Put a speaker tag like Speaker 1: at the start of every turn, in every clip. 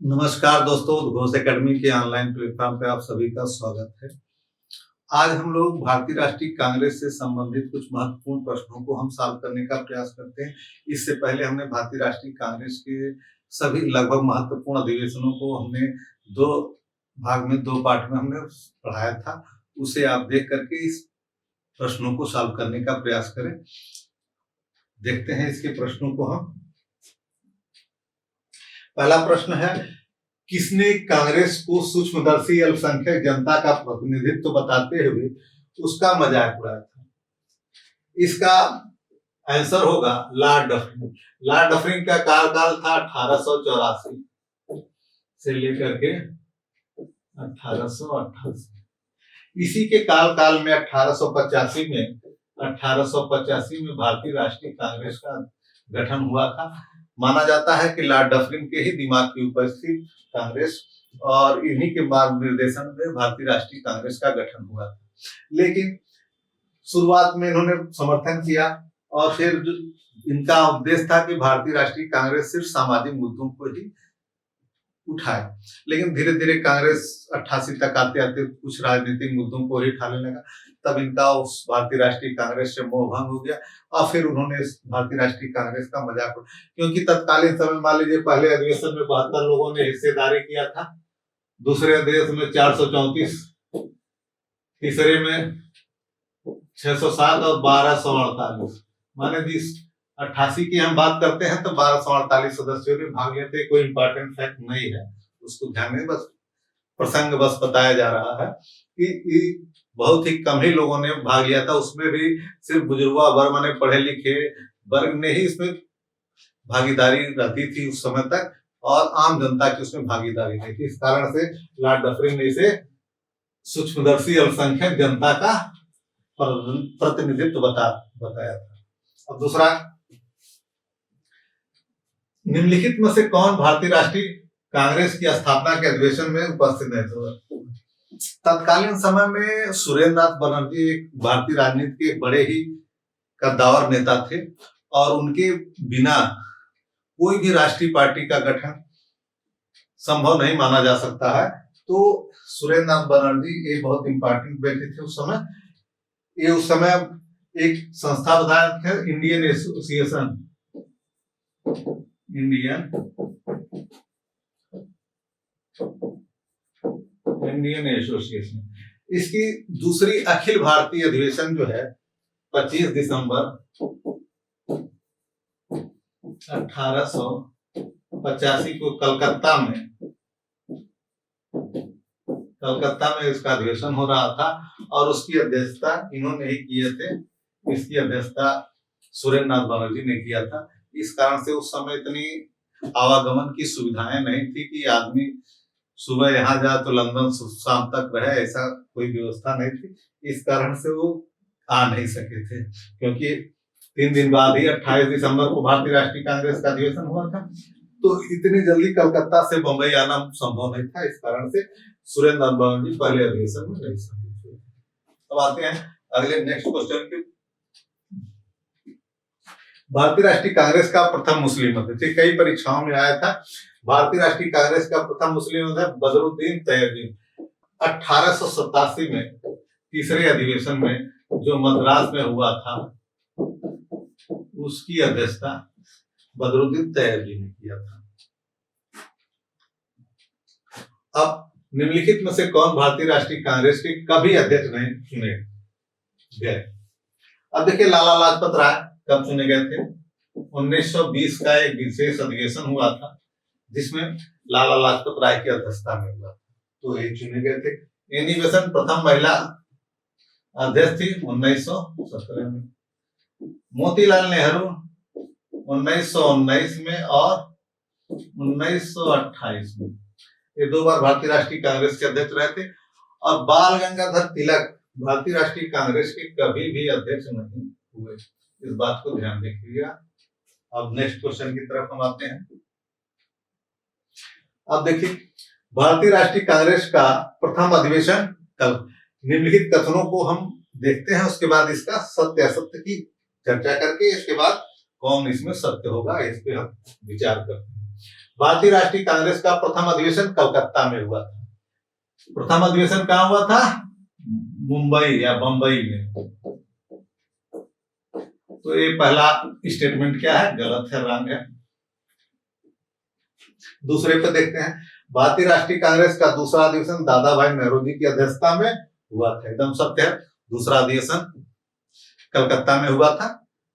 Speaker 1: नमस्कार दोस्तों, घोष एकेडमी के ऑनलाइन प्लेटफॉर्म पे आप सभी का स्वागत है। आज हम लोग भारतीय राष्ट्रीय कांग्रेस से संबंधित कुछ महत्वपूर्ण प्रश्नों को हम सॉल्व करने का प्रयास करते हैं। इससे पहले हमने भारतीय राष्ट्रीय कांग्रेस के सभी लगभग महत्वपूर्ण अधिवेशनों को हमने दो भाग में, दो पार्ट में हमने पढ़ाया था। उसे आप देख करके इस प्रश्नों को सॉल्व करने का प्रयास करें। देखते हैं इसके प्रश्नों को हम। पहला प्रश्न है, किसने कांग्रेस को सूक्ष्मदर्शी अल्पसंख्यक जनता का प्रतिनिधित्व बताते हुए उसका मजाक उड़ाया था? इसका आंसर होगा लॉर्ड डफरिन। लॉर्ड डफरिन का कार्यकाल था 1884 से लेकर के 1888। इसी के काल में 1885 में भारतीय राष्ट्रीय कांग्रेस का गठन हुआ था। माना जाता है कि लॉर्ड डफरिन के ही दिमाग की उपस्थित कांग्रेस और इन्हीं के मार्गनिर्देशन में भारतीय राष्ट्रीय कांग्रेस का गठन हुआ था। लेकिन शुरुआत में इन्होंने समर्थन किया और फिर इनका उद्देश्य था कि भारतीय राष्ट्रीय कांग्रेस सिर्फ सामाजिक मुद्दों को ही उठाए। लेकिन धीरे धीरे कांग्रेस 88 तक आते आते कुछ राजनीतिक मुद्दों को ही उठाने लगा। तब इनका उस भारतीय राष्ट्रीय कांग्रेस से मोह भंग हो गया और फिर उन्होंने भारतीय राष्ट्रीय कांग्रेस का मजाक उड़ाया। क्योंकि तत्कालीन समय, मान लीजिए, पहले अधिवेशन में 72 लोगों ने हिस्सेदारी किया था, दूसरे अधिवेशन में 434, तीसरे में 607 और 1248। माने जिस 88 की हम बात करते हैं तो 1248 सदस्यों ने भाग लिया थे। कोई इंपॉर्टेंट फैक्ट नहीं है, उसको ध्यान में बस प्रसंग बस बताया जा रहा है कि बहुत ही कम ही लोगों ने भाग लिया था। उसमें भी सिर्फ बुजुर्गा वर्ग, माने पढ़े लिखे वर्ग ने ही इसमें भागीदारी रहती थी उस समय तक, और आम जनता की उसमें भागीदारी नहीं थी। इस कारण से लॉर्ड डफरिन ने इसे सूक्ष्मदर्शी अल्पसंख्यक जनता का प्रतिनिधित्व बताया था। अब दूसरा, निम्नलिखित में से कौन भारतीय राष्ट्रीय कांग्रेस की स्थापना के अधिवेशन में उपस्थित नहीं थे? तत्कालीन समय में सुरेंद्र नाथ बनर्जी एक भारतीय राजनीति के बड़े ही कद्दावर नेता थे और उनके बिना कोई भी राष्ट्रीय पार्टी का गठन संभव नहीं माना जा सकता है। तो सुरेंद्र नाथ बनर्जी एक बहुत इंपॉर्टेंट व्यक्ति थे उस समय। ये उस समय एक संस्था विधायक है, इंडियन एसोसिएशन। इसकी दूसरी अखिल भारतीय अधिवेशन जो है 25 दिसंबर 1885 को कलकत्ता में इसका अधिवेशन हो रहा था और उसकी अध्यक्षता इन्होंने ही किए थे। इसकी अध्यक्षता सुरेंद्र नाथ बनर्जी ने किया था। इस कारण से उस समय इतनी आवागमन की सुविधाएं नहीं थी कि आदमी सुबह यहाँ जाए तो लंदन शाम तक रहे, ऐसा कोई व्यवस्था नहीं थी। इस कारण से वो आ नहीं सके थे, क्योंकि 3 दिन बाद ही 28 दिसंबर को भारतीय राष्ट्रीय कांग्रेस का अधिवेशन हुआ था। तो इतनी जल्दी कलकत्ता से बंबई आना संभव नहीं था। इस कारण से सुरेंद्र नाथ बनर्जी पहले अधिवेशन में नहीं शामिल हुए। अब आते हैं अगले नेक्स्ट क्वेश्चन के। भारतीय राष्ट्रीय कांग्रेस का प्रथम मुस्लिम अध्यक्ष, कई परीक्षाओं में आया था। भारतीय राष्ट्रीय कांग्रेस का प्रथम मुस्लिम अध्यक्ष बदरुद्दीन तैयबी 1887 में तीसरे अधिवेशन में जो मद्रास में हुआ था, उसकी अध्यक्षता बदरुद्दीन तैयबी ने किया था। अब निम्नलिखित में से कौन भारतीय राष्ट्रीय कांग्रेस के कभी अध्यक्ष नहीं चुने गए? अब देखिए, लाला लाजपत राय कब चुने गए थे? 1920 का एक विशेष अधिवेशन हुआ था जिसमें लाला लाजपत राय की अध्यक्षता में हुआ, तो ये चुने गए थे। एनी बेसेंट प्रथम महिला अध्यक्ष थी 1917 में। मोतीलाल नेहरू 1919 में और 1928 में, ये 2 बार भारतीय राष्ट्रीय कांग्रेस के अध्यक्ष रहे थे। और बाल गंगाधर तिलक भारतीय राष्ट्रीय कांग्रेस के कभी भी अध्यक्ष नहीं हुए। इस बात को ध्यान रखिएगा। अब नेक्स्ट क्वेश्चन की तरफ हम आते हैं। अब देखिए, भारतीय राष्ट्रीय कांग्रेस का प्रथम अधिवेशन कब? निम्नलिखित कथनों को हम देखते हैं, उसके बाद इसका सत्य असत्य की चर्चा करके इसके बाद कौन इसमें सत्य होगा इस पे हम विचार करते हैं। भारतीय राष्ट्रीय कांग्रेस का प्रथम अधिवेशन कलकत्ता में हुआ था। प्रथम अधिवेशन कहाँ हुआ था? मुंबई या बंबई में। तो ये पहला स्टेटमेंट क्या है? गलत है, रंग है। दूसरे पे देखते हैं, भारतीय राष्ट्रीय कांग्रेस का दूसरा अधिवेशन दादा भाई नेहरू जी की अध्यक्षता में हुआ था। एकदम सत्य है, दूसरा अधिवेशन कलकत्ता में हुआ था,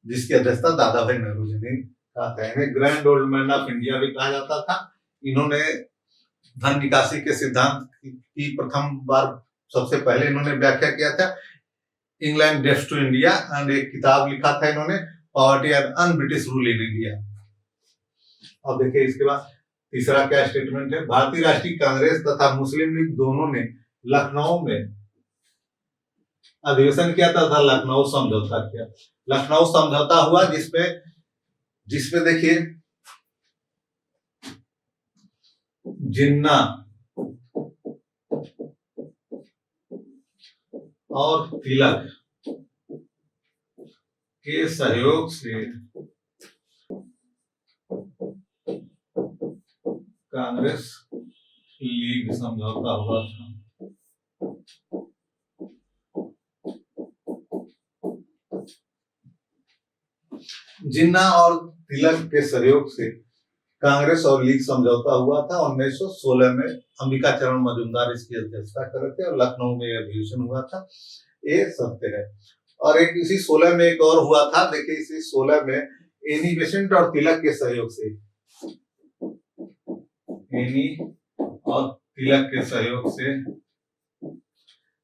Speaker 1: जिसकी अध्यक्षता दादा भाई नेहरू जी ने कहा था। इन्हें grand old man of India भी कहा जाता था। इन्होंने धन निकासी के सिद्धांत की प्रथम बार सबसे पहले इन्होंने व्याख्या किया था। England debts to India and एक किताब लिखा था इन्होंने, poverty and un British rule in India. अब देखिए इसके बाद तीसरा क्या स्टेटमेंट है? भारतीय राष्ट्रीय कांग्रेस तथा मुस्लिम लीग दोनों ने लखनऊ में अधिवेशन किया था, लखनऊ समझौता किया। लखनऊ समझौता हुआ जिसपे देखिए जिन्ना और तिलक के सहयोग से कांग्रेस लीग समझौता हुआ था। जिन्ना और तिलक के सहयोग से कांग्रेस और लीग समझौता हुआ था। 1916 में अंबिका चरण मजूमदार इसकी अध्यक्षता कर रहे थे और लखनऊ में अधिवेशन हुआ था। ये सत्य है। और एक इसी 16 में एक और हुआ था, देखिए इसी 16 में एनी बेसेंट और तिलक के सहयोग से, एनी और तिलक के सहयोग से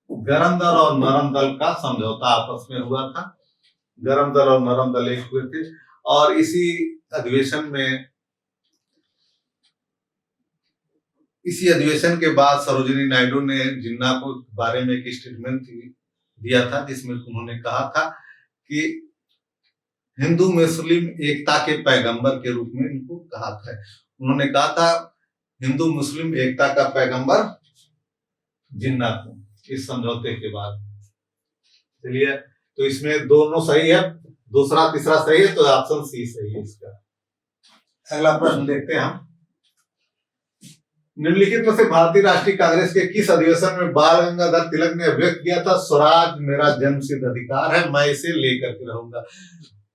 Speaker 1: गरम दल और नरम दल का समझौता आपस में हुआ था। गरम दल और नरम दल एक हुए थे। और इसी अधिवेशन के बाद सरोजिनी नायडू ने जिन्ना को बारे में एक स्टेटमेंट दिया था, जिसमें उन्होंने कहा था कि हिंदू मुस्लिम एकता के पैगंबर के रूप में इनको कहा था। उन्होंने कहा था हिंदू मुस्लिम एकता का पैगंबर जिन्ना को, इस समझौते के बाद। चलिए, तो इसमें दोनों सही है, दूसरा तीसरा सही है, तो ऑप्शन सी सही है इसका। अगला प्रश्न देखते हैं हम। निम्नलिखित में से भारतीय राष्ट्रीय कांग्रेस के किस अधिवेशन में बाल गंगाधर तिलक ने व्यक्त किया था स्वराज मेरा जन्मसिद्ध अधिकार है, मैं इसे लेकर के रहूंगा?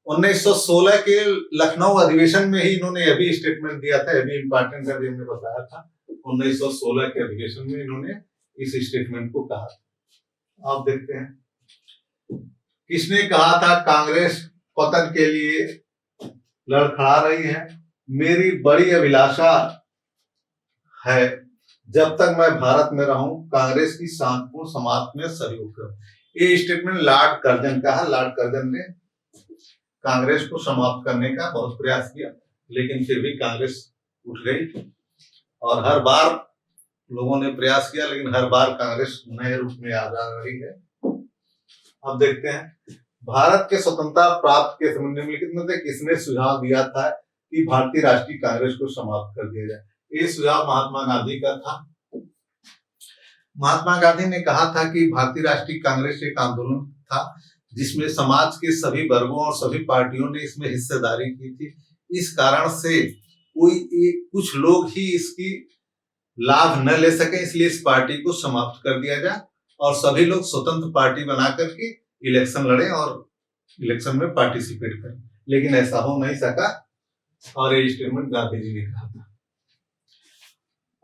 Speaker 1: 1916 के लखनऊ अधिवेशन में ही इन्होंने यह भी स्टेटमेंट दिया था। यह भी इंपॉर्टेंट है, हमने बताया था। 1916 के अधिवेशन में इन्होंने इस स्टेटमेंट को कहा था। आप देखते हैं किसने कहा था कांग्रेस पतन के लिए लड़खड़ा रही है। मेरी बड़ी अभिलाषा है जब तक मैं भारत में रहूं कांग्रेस की शांतिपूर्ण समाप्ति में सहयोग करूं। ये स्टेटमेंट लॉर्ड कर्जन का है। लॉर्ड कर्जन ने कांग्रेस को समाप्त करने का बहुत प्रयास किया, लेकिन फिर भी कांग्रेस उठ गई। और हर बार लोगों ने प्रयास किया, लेकिन हर बार कांग्रेस नए रूप में आ रही है। अब देखते हैं भारत के स्वतंत्रता प्राप्त के समय निम्नलिखित में से किसने सुझाव दिया था कि भारतीय राष्ट्रीय कांग्रेस को समाप्त कर दिया जाए? ये सुझाव महात्मा गांधी का था। महात्मा गांधी ने कहा था कि भारतीय राष्ट्रीय कांग्रेस एक आंदोलन था जिसमें समाज के सभी वर्गों और सभी पार्टियों ने इसमें हिस्सेदारी की थी। इस कारण से कुछ लोग ही इसकी लाभ न ले सके, इसलिए इस पार्टी को समाप्त कर दिया जाए और सभी लोग स्वतंत्र पार्टी बना करके इलेक्शन लड़े और इलेक्शन में पार्टिसिपेट करें। लेकिन ऐसा हो नहीं सका और ये स्टेटमेंट गांधी जी ने कहा था।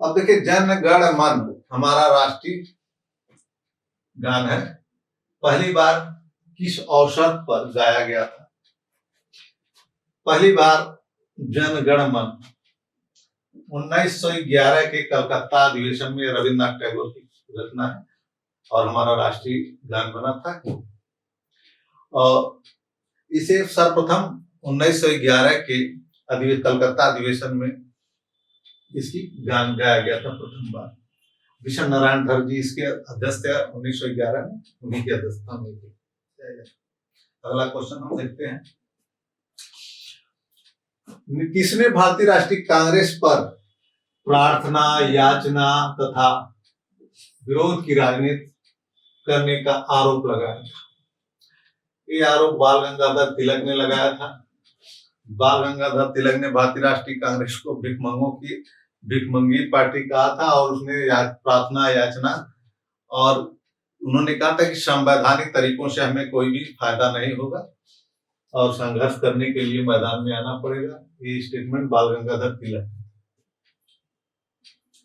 Speaker 1: अब देखिए, जन गण मन हमारा राष्ट्रीय गान है, पहली बार किस अवसर पर गाया गया था? पहली बार जन गण मन 1911 के कलकत्ता अधिवेशन में रविन्द्रनाथ टैगोर की रचना है और हमारा राष्ट्रीय गान बना था। और इसे सर्वप्रथम 1911 के कलकत्ता अधिवेशन में इसकी गान गाया गया था प्रथम बार। विशन नारायण धर जी इसके अध्यक्ष थे 1911 में, उन्हीं की अध्यक्षता में थी। अगला क्वेश्चन हम देखते हैं, किसने भारतीय राष्ट्रीय कांग्रेस पर प्रार्थना, याचना तथा विरोध की राजनीति करने का आरोप लगाया था? ये आरोप बाल गंगाधर तिलक ने लगाया था। बाल गंगाधर तिलक ने भारतीय राष्ट्रीय कांग्रेस को भिखमंगी पार्टी कहा था और उसने प्रार्थना याचना और उन्होंने कहा था कि संवैधानिक तरीकों से हमें कोई भी फायदा नहीं होगा और संघर्ष करने के लिए मैदान में आना पड़ेगा। ये स्टेटमेंट बाल गंगाधर तिलक।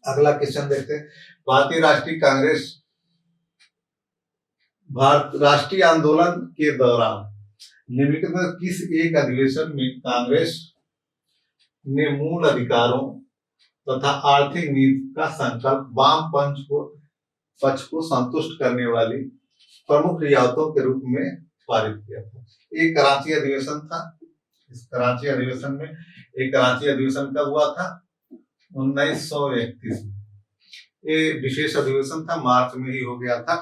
Speaker 1: अगला क्वेश्चन देखते हैं, भारतीय राष्ट्रीय कांग्रेस राष्ट्रीय आंदोलन के दौरान निम्नलिखित में किस एक अधिवेशन में कांग्रेस ने मूल अधिकारों तथा आर्थिक नीति का संकल्प वाम पक्ष को संतुष्ट करने वाली प्रमुख रियायतों के रूप में पारित किया था? एक कराची अधिवेशन था। इस कराची अधिवेशन में कराची अधिवेशन कब हुआ था? 1931 में। ये विशेष अधिवेशन था, मार्च में ही हो गया था।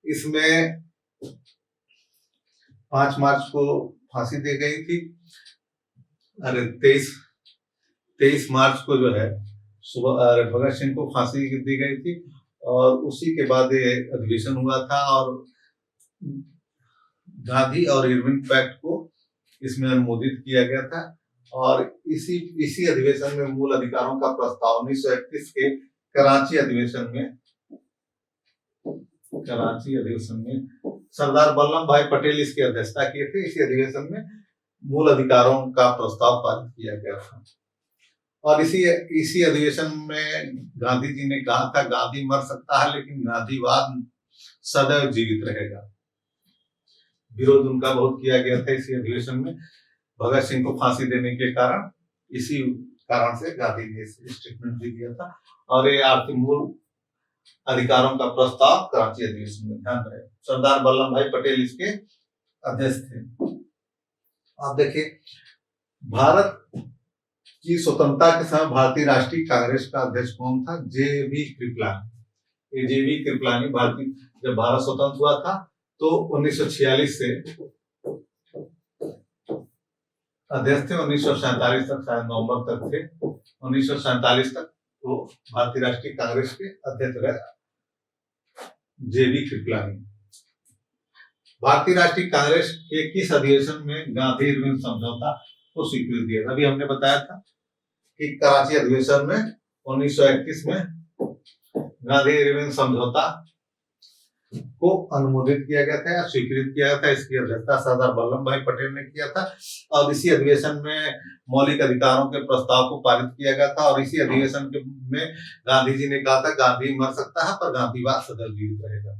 Speaker 1: इसमें 5 मार्च को फांसी दी गई थी। अरे 23 मार्च को जो है सुबह भगत सिंह को फांसी दी गई थी और उसी के बाद ये अधिवेशन हुआ था और गांधी और इरविन पैक्ट को इसमें अनुमोदित किया गया था और इसी अधिवेशन में मूल अधिकारों का प्रस्ताव 1931 के कराची अधिवेशन में सरदार वल्लभ भाई पटेल इसकी अध्यक्षता किए थे। इसी अधिवेशन में मूल अधिकारों का प्रस्ताव पारित किया गया था और इसी अधिवेशन में गांधी जी ने कहा था, गांधी मर सकता है लेकिन गांधीवाद सदैव जीवित रहेगा। विरोध उनका बहुत किया गया था इसी अधिवेशन में भगत सिंह को फांसी देने के कारण। इसी कारण से गांधी ने स्टेटमेंट भी दिया था और ये आर्थिक मूल अधिकारों का प्रस्ताव कराची अधिवेशन में, ध्यान रहे, सरदार वल्लभ भाई पटेल इसके अध्यक्ष थे। आप देखिए, भारत की स्वतंत्रता के समय भारतीय राष्ट्रीय कांग्रेस का अध्यक्ष कौन था? जे.बी. कृपलानी। जे.बी. कृपलानी जब भारत स्वतंत्र हुआ था तो 1946 से अध्यक्ष थे। 1947 तक, शायद नवंबर तक थे, 1947 तक वो भारतीय राष्ट्रीय कांग्रेस के अध्यक्ष रहे जे.बी. कृपलानी। भारतीय राष्ट्रीय कांग्रेस के किस अधिवेशन में गांधी इरविन समझौता को स्वीकृति दिया था? अभी हमने बताया था कि कराची अधिवेशन में 1931 में गांधी इरविन समझौता को अनुमोदित किया गया था या स्वीकृत किया गया था। इसकी अध्यक्षता सरदार वल्लभ भाई पटेल ने किया था और इसी अधिवेशन में मौलिक अधिकारों के प्रस्ताव को पारित किया गया था और इसी अधिवेशन में गांधी जी ने कहा था, गांधी मर सकता है पर गांधीवाद सदैव जीवित रहेगा,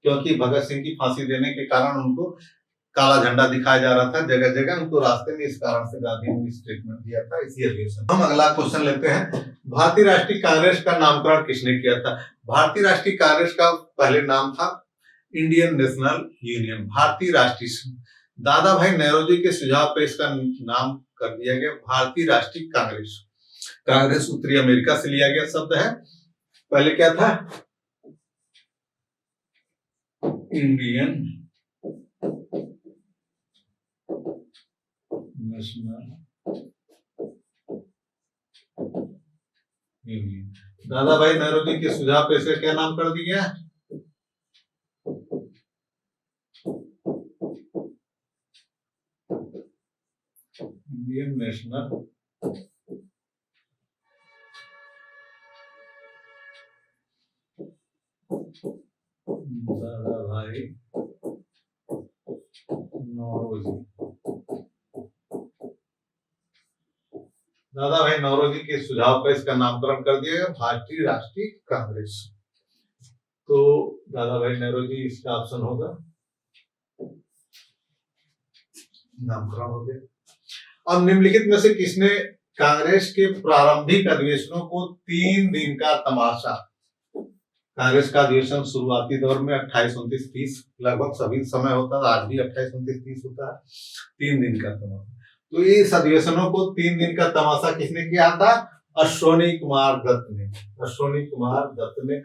Speaker 1: क्योंकि भगत सिंह की फांसी देने के कारण उनको काला झंडा दिखाया जा रहा था जगह जगह उनको रास्ते में। इस कारण से गांधी ने स्टेटमेंट दिया था इसी अधिवेशन। हम अगला क्वेश्चन लेते हैं, भारतीय राष्ट्रीय कांग्रेस का नामकरण किसने किया था? भारतीय राष्ट्रीय कांग्रेस का पहले नाम था इंडियन नेशनल यूनियन, भारतीय राष्ट्रीय संघ। दादा भाई नौरोजी के सुझाव पर इसका नाम कर दिया गया भारतीय राष्ट्रीय कांग्रेस। कांग्रेस उत्तरी अमेरिका से लिया गया शब्द है। पहले क्या था? Indian national union. दादा भाई नौरोजी के सुझाव पे इसका क्या नाम कर दिया? इंडियन नेशनल दादा भाई नौरोजी। दादा भाई नौरोजी के सुझाव पर इसका नामकरण कर दिया गया भारतीय राष्ट्रीय कांग्रेस। तो दादा भाई नौरोजी इसका ऑप्शन होगा, नामकरण हो गया। अब निम्नलिखित में से किसने कांग्रेस के प्रारंभिक अधिवेशनों को 3 दिन का तमाशा? कांग्रेस का अधिवेशन शुरुआती दौर में 28, 29, 30 लगभग सभी समय होता था, आज भी 28, 29, 30 होता है, 3 दिन का तमाशा। तो इस अधिवेशनों को 3 दिन का तमाशा किसने किया था? अश्विनी कुमार दत्त ने। अश्विनी कुमार दत्त ने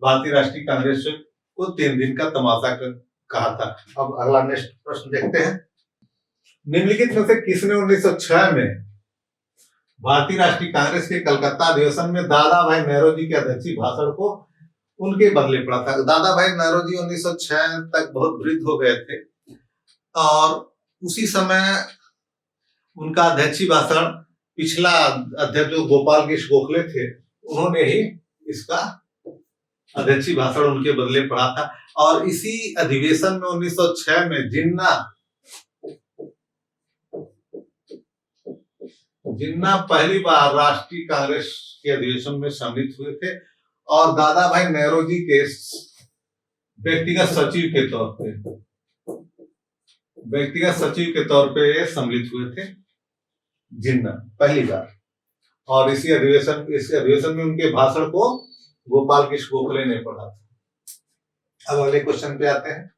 Speaker 1: भारतीय राष्ट्रीय कांग्रेस को 3 दिन का तमाशा कहा था। अब अगला नेक्स्ट प्रश्न देखते हैं, निम्नलिखित में से किसने 1906 में भारतीय राष्ट्रीय कांग्रेस के कलकत्ता अधिवेशन में दादा भाई नौरोजी के अध्यक्षीय भाषण को उनके बदले पड़ा था? दादा भाई नौरोजी 1906 तक बहुत वृद्ध हो गए थे और उसी समय उनका अध्यक्षीय भाषण पिछला अध्यक्ष जो गोपाल कृष्ण गोखले थे, उन्होंने ही इसका अध्यक्षीय भाषण उनके बदले पढ़ा था। और इसी अधिवेशन में 1906 में जिन्ना पहली बार राष्ट्रीय कांग्रेस के अधिवेशन में सम्मिलित हुए थे और दादा भाई नेहरूजी के व्यक्तिगत सचिव के तौर पे सम्मिलित हुए थे जिन्ना पहली बार। और इस अधिवेशन में उनके भाषण को गोपाल कृष्ण गोखले ने पढ़ा था। अब अगले क्वेश्चन पे आते हैं।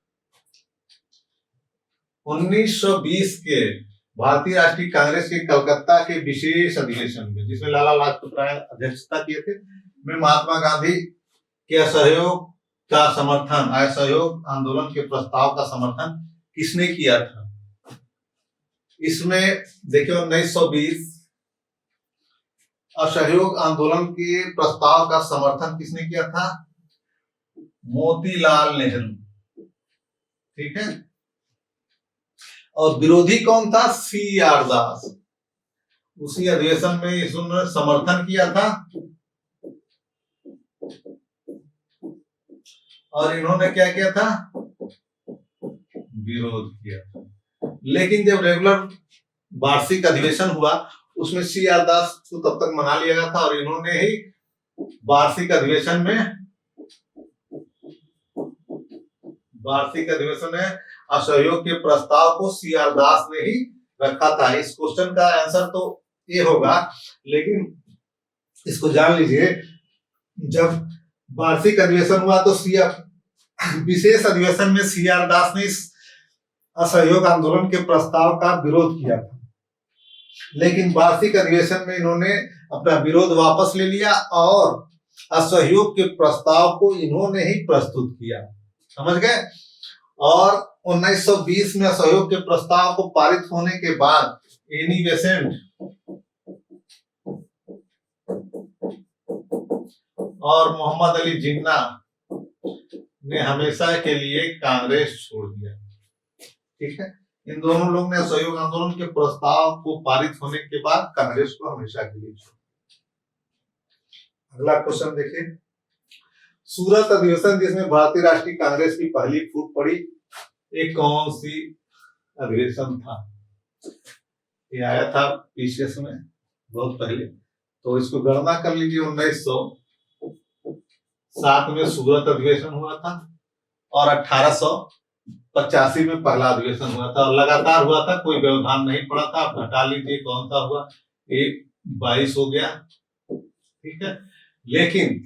Speaker 1: 1920 के भारतीय राष्ट्रीय कांग्रेस के कलकत्ता के विशेष अधिवेशन में, जिसमें लाला लाजपत राय अध्यक्षता किए थे, में महात्मा गांधी के असहयोग आंदोलन के प्रस्ताव का समर्थन किसने किया था? इसमें देखिए 1920 असहयोग आंदोलन के प्रस्ताव का समर्थन किसने किया था? मोतीलाल नेहरू। ठीक है। और विरोधी कौन था? CR दास। उसी अधिवेशन में इसने समर्थन किया था और इन्होंने क्या किया था? विरोध किया था। लेकिन जब रेगुलर वार्षिक अधिवेशन हुआ उसमें CR दास को तब तक मना लिया गया था और इन्होंने ही वार्षिक अधिवेशन में असहयोग के प्रस्ताव को CR दास ने ही रखा था। इस क्वेश्चन का आंसर तो ये होगा, लेकिन इसको जान लीजिए, जब वार्षिक अधिवेशन हुआ तो विशेष अधिवेशन में CR दास ने इस असहयोग आंदोलन के प्रस्ताव का विरोध किया था, लेकिन वार्षिक अधिवेशन में इन्होंने अपना विरोध वापस ले लिया और असहयोग के प्रस्ताव को इन्होंने ही प्रस्तुत किया। समझ गए? और 1920 में असहयोग के प्रस्ताव को पारित होने के बाद एनी बेसेंट और मोहम्मद अली जिन्ना ने हमेशा के लिए कांग्रेस छोड़ दिया। ठीक है। इन दोनों लोग ने असहयोग आंदोलन के प्रस्ताव को पारित होने के बाद कांग्रेस को हमेशा के लिए छोड़ दिया। अगला क्वेश्चन देखिए। सूरत अधिवेशन, जिसमें भारतीय राष्ट्रीय कांग्रेस की पहली फूट पड़ी, एक कौन सी अधिवेशन था? ये आया था पीसीएस में बहुत पहले, तो इसको गणना कर लीजिए। 1907 में सूरत अधिवेशन हुआ था और 1885 में पहला अधिवेशन हुआ था और लगातार हुआ था, कोई व्यवधान नहीं पड़ा था। आप घटा लीजिए कौन सा हुआ, 22 हो गया। ठीक है। लेकिन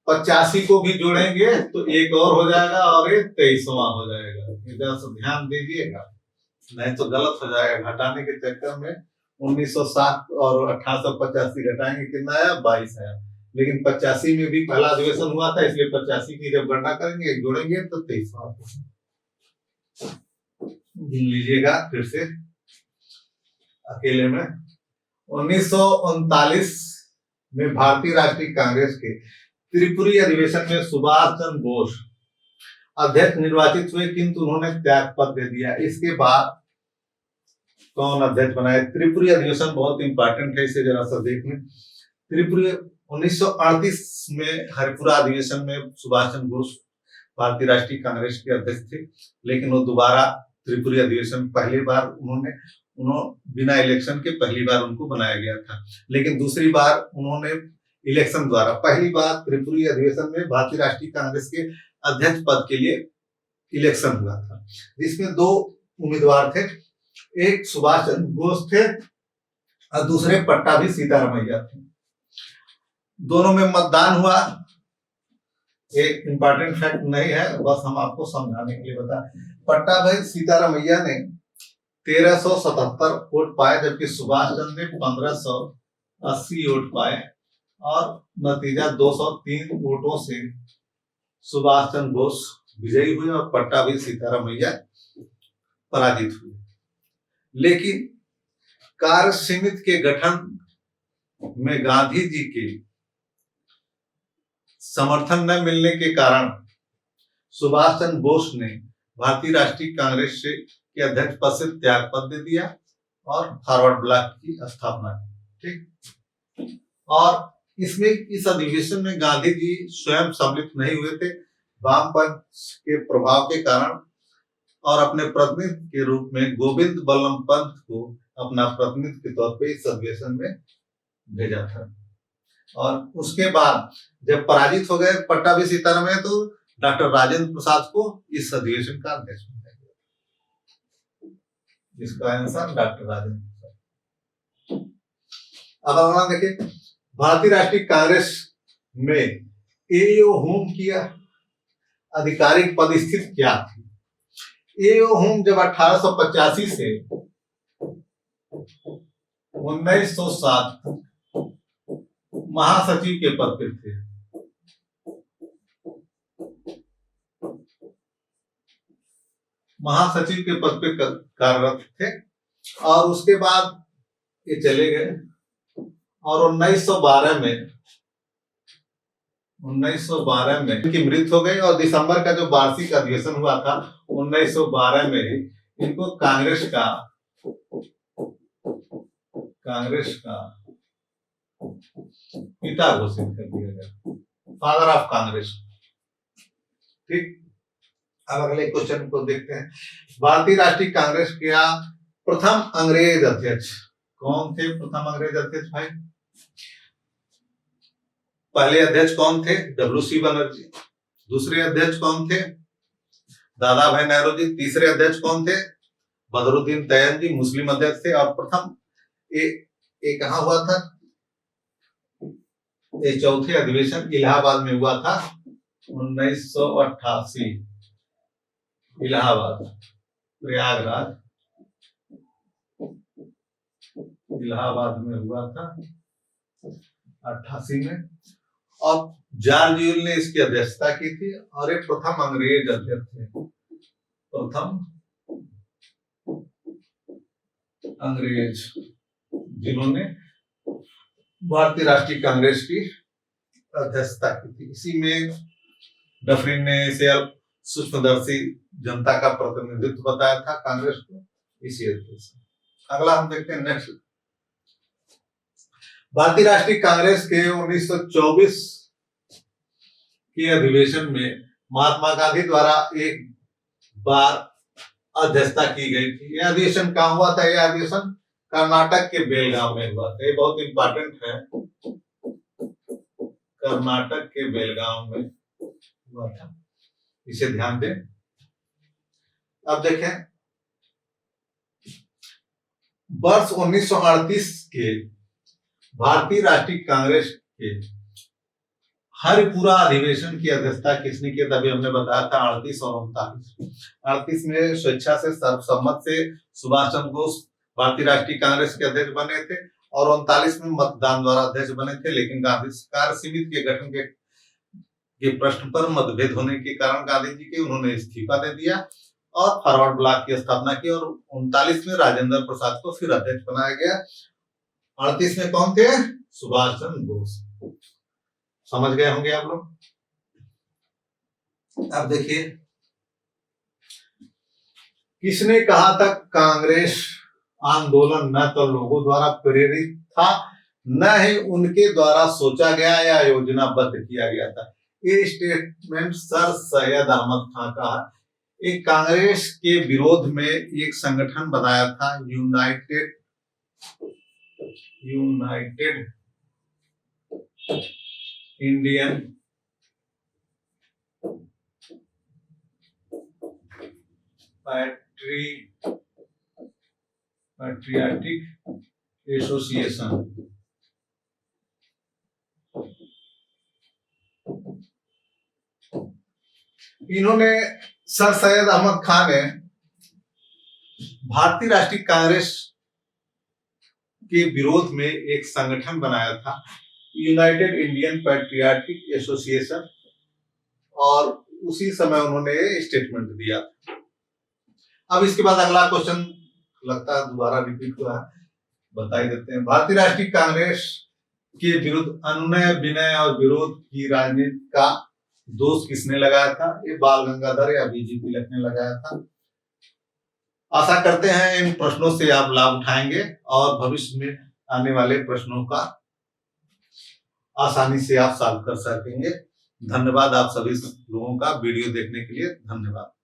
Speaker 1: 85 को भी जोड़ेंगे तो एक और हो जाएगा और ये 23वां हो जाएगा। इधर से ध्यान दीजिएगा, नहीं तो गलत हो जाएगा। घटाने के चक्कर में 1907 और 1885 घटाएंगे, कितना आया? 22 आया। लेकिन 85 में भी पहला अधिवेशन हुआ था, इसलिए 85 की जब गणना करेंगे, जोड़ेंगे तो 23वां गिन लीजिएगा फिर से अकेले में। 1939 में भारतीय राष्ट्रीय कांग्रेस के त्रिपुरी अधिवेशन में सुभाष चंद्र बोस अध्यक्ष निर्वाचित हुए, किंतु उन्होंने त्याग पत्र दे दिया। इसके बाद कौन अध्यक्ष बनाए? त्रिपुरी अधिवेशन बहुत इंपॉर्टेंट है, इसे जरा सा देख लें। त्रिपुरी 1938 में हरिपुरा अधिवेशन में सुभाष चंद्र बोस भारतीय राष्ट्रीय कांग्रेस के अध्यक्ष थे, लेकिन वो दोबारा त्रिपुरी अधिवेशन पहली बार उन्होंने बिना इलेक्शन के पहली बार उनको बनाया गया था। लेकिन दूसरी बार उन्होंने इलेक्शन द्वारा, पहली बार त्रिपुरी अधिवेशन में भारतीय राष्ट्रीय कांग्रेस के अध्यक्ष पद के लिए इलेक्शन हुआ था, जिसमें 2 उम्मीदवार थे, एक सुभाष चंद्र बोस थे और दूसरे पट्टाभी सीतारामैया थे। दोनों में मतदान हुआ। एक इंपॉर्टेंट फैक्ट नहीं है, बस हम आपको समझाने के लिए बता। पट्टाभी सीतारामैया ने 1377 वोट पाए, जबकि सुभाष चंद्र ने 1580 वोट पाए और नतीजा 203 वोटों से सुभाष चंद्र बोस विजयी हुए और पट्टाभी सीतारामैया पराजित हुए। लेकिन कार्य समिति के गठन में गांधी जी के समर्थन न मिलने के कारण सुभाष चंद्र बोस ने भारतीय राष्ट्रीय कांग्रेस के अध्यक्ष पद से त्याग पत्र दे दिया और फॉरवर्ड ब्लॉक की स्थापना की। ठीक, और इसमें इस अधिवेशन में गांधी जी स्वयं सम्मिलित नहीं हुए थे, वामपंथ के प्रभाव के कारण, और अपने प्रतिनिधि के रूप में गोविंद बल्लभ पंत को अपना प्रतिनिधि के तौर पे इस अधिवेशन में भेजा था। और उसके बाद जब पराजित हो गए पट्टाभी सीताराम में, तो डॉक्टर राजेंद्र प्रसाद को इस अधिवेशन का अध्यक्ष बनाया गया। इसका आंसर डॉक्टर राजेंद्र प्रसाद। अब अगला देखिए, भारतीय राष्ट्रीय कांग्रेस में एओ होम की आधिकारिक पदस्थिति क्या थी? एओ होम जब 1885 से 1907 महासचिव के पद पर थे। महासचिव के पद पे कार्यरत थे, और उसके बाद ये चले गए, और 1912 में इनकी मृत्यु हो गई, और दिसंबर का जो वार्षिक अधिवेशन हुआ था 1912 में ही इनको कांग्रेस का पिता घोषित कर दिया गया, फादर ऑफ कांग्रेस। ठीक, अब अगले क्वेश्चन को देखते हैं। भारतीय राष्ट्रीय कांग्रेस का प्रथम अंग्रेज अध्यक्ष कौन थे? प्रथम अंग्रेज अध्यक्ष भाई, पहले अध्यक्ष कौन थे? डब्ल्यू.सी. बनर्जी। दूसरे अध्यक्ष कौन थे? दादा भाई नेहरू जी। तीसरे अध्यक्ष कौन थे? बदरुद्दीन तय्यब जी, मुस्लिम अध्यक्ष थे। और प्रथम ये कहाँ हुआ था? ये चौथे अधिवेशन इलाहाबाद में हुआ था 1988। इलाहाबाद, प्रयागराज, इलाहाबाद में हुआ था 88 में, और जॉर्ज यूल ने इसकी अध्यक्षता की थी, और एक प्रथम अंग्रेज अध्यक्ष थे, प्रथम अंग्रेज, जिन्होंने भारतीय राष्ट्रीय कांग्रेस की अध्यक्षता की थी। इसी में डफरिन ने इसे सूक्ष्मदर्शी जनता का प्रतिनिधित्व बताया था कांग्रेस को, इसी अध्यक्ष। अगला हम देखते हैं नेक्स्ट। भारतीय राष्ट्रीय कांग्रेस के 1924 के अधिवेशन में महात्मा गांधी द्वारा एक बार अध्यक्षता की गई थी। यह अधिवेशन कहाँ हुआ था? यह अधिवेशन कर्नाटक के बेलगांव में हुआ था। ये बहुत इंपॉर्टेंट है, कर्नाटक के बेलगांव में हुआ था, इसे ध्यान दें। अब देखें, वर्ष 1938 के भारतीय राष्ट्रीय कांग्रेस के हरिपुरा अधिवेशन की अध्यक्षता किसने की? तभी हमने बताया था 38 और 39। 38 में स्वेच्छा से सर्वसम्मत से सुभाष चंद्र बोस भारतीय राष्ट्रीय कांग्रेस के अध्यक्ष बने थे, और 39 में मतदान द्वारा अध्यक्ष बने थे। लेकिन गांधी सरकार समिति के गठन के प्रश्न पर मतभेद होने के कारण गांधी जी के उन्होंने इस्तीफा दे दिया और फॉरवर्ड ब्लॉक की स्थापना की, और 39 में राजेंद्र प्रसाद को फिर अध्यक्ष बनाया गया। 38 में कौन थे? सुभाष चंद्र बोस। समझ गए होंगे आप लोग। अब देखिए, किसने कहा था कांग्रेस आंदोलन न तो लोगों द्वारा प्रेरित था, न ही उनके द्वारा सोचा गया या योजनाबद्ध किया गया था? ये स्टेटमेंट सर सैयद अहमद खान का है। एक कांग्रेस के विरोध में एक संगठन बनाया था, यूनाइटेड इंडियन पैट्रियाटिक एसोसिएशन। इन्होंने, सर सैयद अहमद खान ने भारतीय राष्ट्रीय कांग्रेस के विरोध में एक संगठन बनाया था, यूनाइटेड इंडियन पैट्रियाटिक एसोसिएशन, और उसी समय उन्होंने स्टेटमेंट दिया। अब इसके बाद अगला क्वेश्चन लगता है दोबारा रिपीट हुआ है, बता ही देते हैं। भारतीय राष्ट्रीय कांग्रेस के विरुद्ध अनुनय विनय और विरोध की राजनीति का दोष किसने लगाया था? ये बाल गंगाधर या बीजी तिलक ने लगाया था। आशा करते हैं इन प्रश्नों से आप लाभ उठाएंगे और भविष्य में आने वाले प्रश्नों का आसानी से आप सॉल्व कर सकेंगे। धन्यवाद आप सभी लोगों का वीडियो देखने के लिए। धन्यवाद।